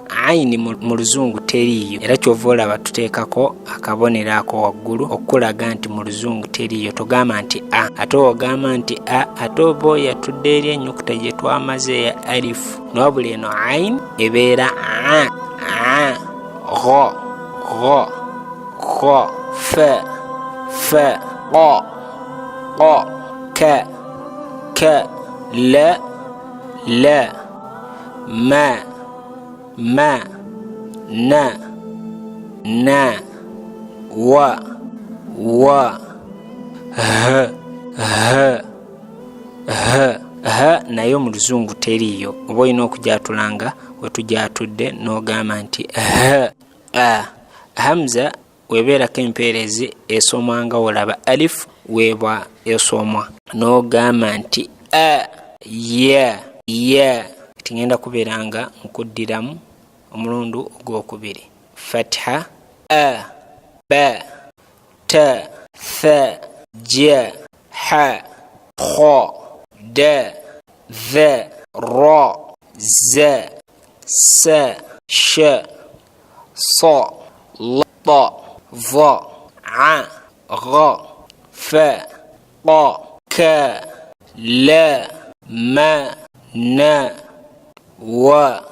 aini mu luzungu teriyo, era kyova olaba tuteekako akabonero ako waggulu okulaga nti mu luzungu teriyo. Togamba nti a, ate ogamba nti a, ate oba oyatudde eri ennyukuta gye twamaze ya alifu, nowabula eno ain ebeera a, gho, gho, fe, qo, ka, la, ma, na, wa, ha nayo mu luzungu teriyo. Oba olina okujatulanga wetujatudde n'ogamba nti hamza webeerako empeerezi esomwa nga olaba alifu weebwa esomwa n'ogamba nti ya. Tingenda kubeera nga nkuddiramu omulundu ogwokubiri. Fatiha, ba, ta, tha, ja, ha, kha, da, dha, ra, za, sa, sha, sa, la, va, gha, fa, ka, la, ma, na, wa,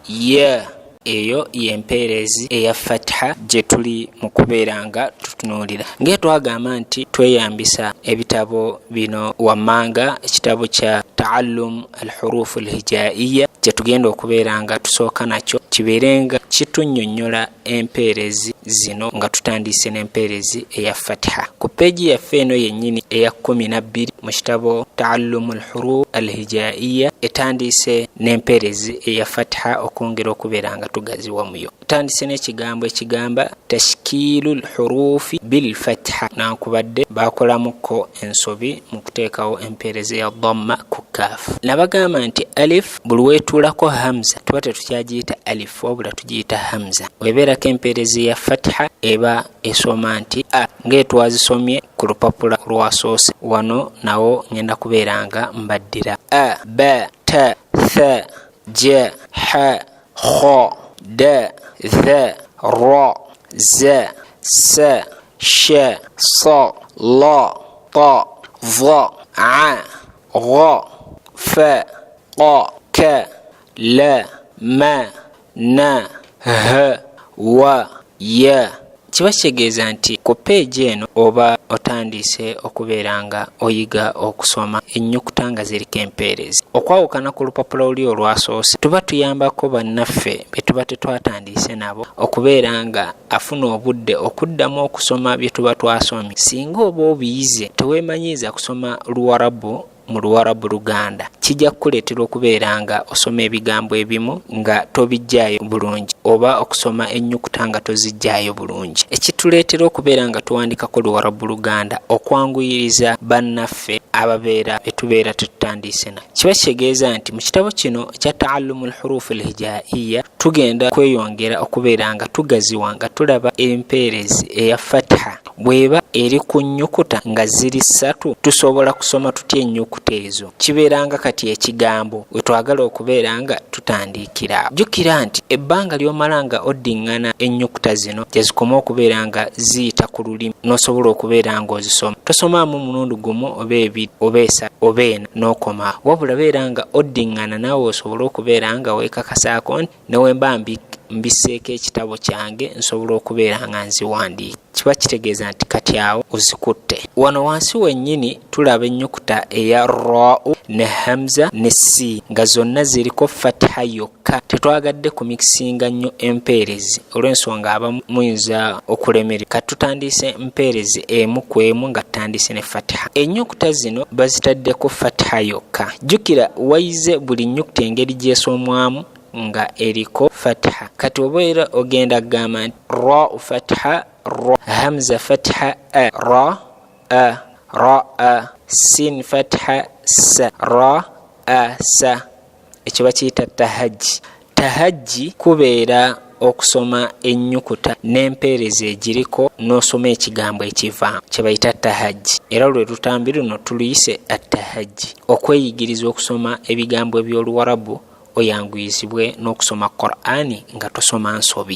ya. Eyo y'empeerezi eya fatiha gye tuli mu kubeera nga tutunuulira. Ng'etwagamba nti tweyambisa ebitabo bino wammanga, ekitabo kya taallum al-huruf al-hijaiya gye tugenda okubeera nga tusooka nakyo kibeere nga kitunnyonnyola empeerezi zino nga tutandise n'empeerezi eya fatiha. Ku peegi yaffe eno yennyini eya 12 mu kitabo taallum al-huruf al-hijaiya etandise n'empeerezi eya fatiha okwongera okubeera nga tugaziwa muyo. Tandise n'ekigambo ekigamba tashkiilul hurufi bil fatiha, nankubadde bakolamuko ensobi mu kuteekawo empeerezi ya dhamma ku kaafu. Nabagamba nti alif buli weetuulako hamza tuba tetukyagiyita alif wabula tugiyita hamza. Webeerako empeerezi ya fatiha eba esoma nti a, ng'etwazisomye ku lupapula lwasoose. Wano nawo ngenda kubeera nga mbaddira a, ba, ta, tha, ja, ha, kha, da, dha, ra, za, sa, sha, sa, la, ta, va, gha, fa, ka, la, ma, na, wa, ya. Kiba kitegeeza nti ku peegi eno oba otandise okubeera nga oyiga okusoma ennyukuta nga ziriko empeerezi. Okwawukana ku lupapula oli olwasoose tuba tuyambako bannaffe be tuba tetwatandise nabo okubeera nga afuna obudde okuddamu okusoma bye tuba twasomye. Singa oba obiyize teweemanyiiza kusoma Luwarabu mu Luwarabu Luganda, kijja kukuleetera okubeera nga osoma ebigambo ebimu nga tobijjaayo bulungi oba okusoma ennyukuta nga tozijjaayo bulungi. Ekituleetera okubeera nga tuwandikako Luwarabu Luganda okwanguyiriza bannaffe ababeera betubeera tutandise na. Kiba kitegeeza nti mu kitabo kino ekya taallumul huruf al-hijaiya tugenda kweyongera okubeera nga tugaziwa nga tulaba empeerezi eya fatiha bweba eri ku nnyukuta nga ziri 3 tusobola kusoma tutya ennyukuta ezo. Kibeeranga kati ekigambo wetwagala okubeera nga tutandikira. Jjukira nti ebbanga ly'omala nga oddiŋŋana ennyukuta zino gyezikoma okubeera nga ziyita ku lulimi n'osobola okubeera nga ozisoma. Tosomaamu mulundi gumu oba ebiri oba esatu oba ena n'okoma, wabula beera nga oddiŋŋana naawe osobola okubeera nga weekakasaako nti newemba mbisseeko ekitabo kyange nsobola okubeera nga nziwandiika. Kiba kitegeeza nti kati awo ozikutte. Wano wansi wennyini tulaba ennyukuta eya ra'u ne hamza ne si nga zonna ziriko fatiha yokka. Tetwagadde kumikisinga nnyo empeerezi olw'ensonga abamu muyinza okulemererwa. Kati tutandise mpeerezi emu ku emu nga tutandise ne fatiha. Ennyukuta zino bazitaddeko fatiha yokka. Jjukira wayize buli nnyukuta engeri gy'esomwamu nga eriko fatiha. Kati obeera ogenda kugamba nti ra'u fatiha ra, hamza fatiha ra, sin fatiha sa, ra, sa. Ekyo bakiyita tahajji. Tahajji kubeera okusoma ennyukuta n'empeerezi egiriko n'osoma ekigambo ekivaamu kye bayita tahajji. Era lwe lutambi luno tuluyise attahajji, okweyigiriza okusoma ebigambo eby'Oluwarabu oyanguyizibwe n'okusoma Qur'ani nga tosoma nsobi.